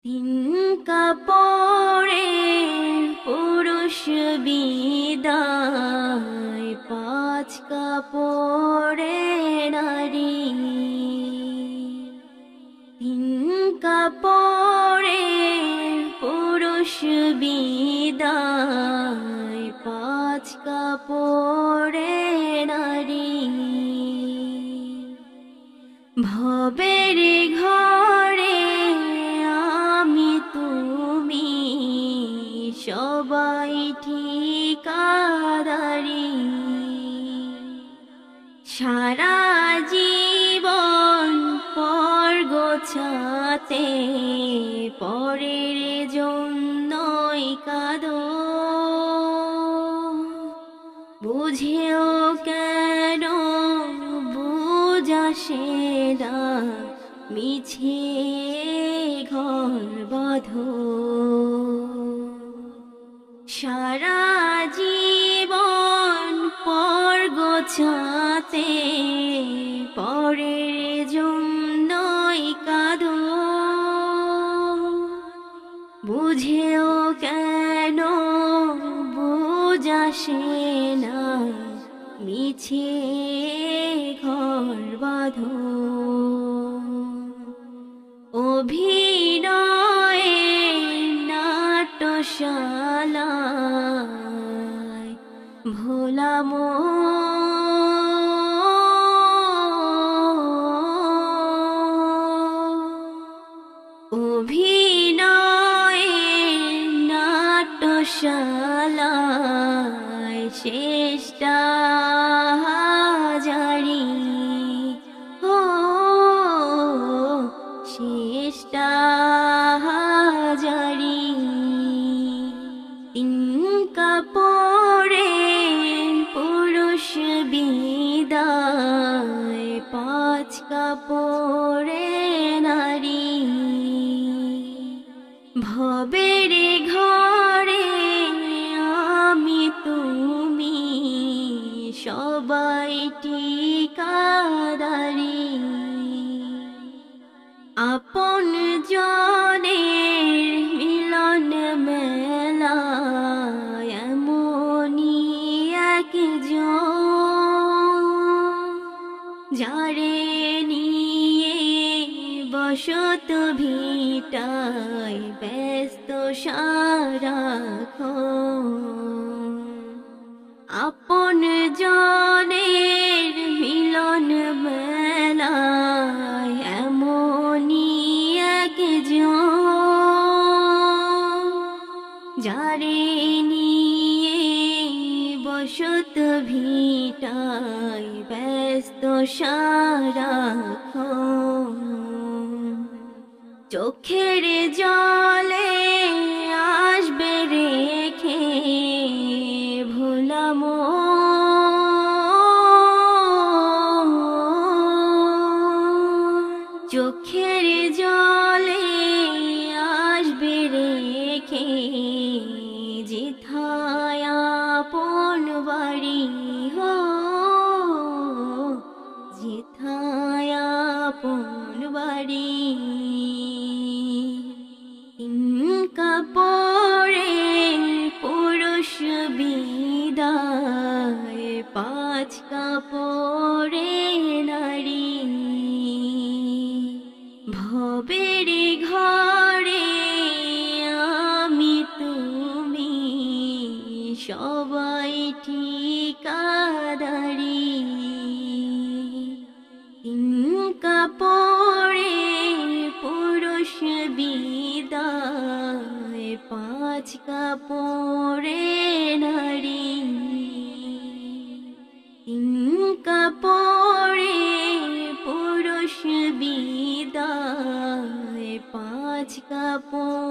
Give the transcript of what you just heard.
তিন কাপড়ে পুরুষ বিদায়, পাঁচ কাপড়ে নারী। তিন কাপড়ে পুরুষ বিদায়, পাঁচ কাপড়ে নারী। ভবের ঘরে আমি তুমি সবাই ঠিকাদারি। সারা জীবন পর গোছাতে পরের জন্যই কাঁদো। বুঝেও কেন বুঝাসে না, মিছে ঘর বাঁধো। সারা জীবন পর গোছাতে পরের জন্যই কাঁদো। বুঝেও কেন বুঝাসে না, মিছে ঘর বাঁধো। অভিনয়ে নাট্যশালায় ভোলা অভিনয়ে নাট্যশালায় শেষটা হাজারি। ও শেষটা হাজারি। তিন কাপড়ে পুরুষ বিদায়, পাঁচ কাপড়ে নারী। ভবের ঘরে আমি তুমি সবাই ঠিকাদারি। আপন জনের মিলন মেলা এমনই একজন, যারে নিয়ে বসত ভিটায় ব্যস্ত সারাক্ষণ। আপন জনের মিলন মেলা এমনই একজন, যারে নিয়ে বসত ভিটায় ব্যস্ত সারাক্ষণ। চোখের জলে আসবে রেখে ভোলা চোখের জলে আসবে রেখে যেথায় আপন বাড়ি। হো যেথায় আপন বাড়ি। তিন কাপড়ে পুরুষ বিদায়, পাঁচ কাপড়ে নারী। ভবের ঘরে আমি তুমি সবাই ঠিকাদারি। তিন কাপড়ে পুরুষ বিদায়, পাঁচ কাপড়ে নারী। তিন কাপড়ে পুরুষ বিদায়, পাঁচ কাপড়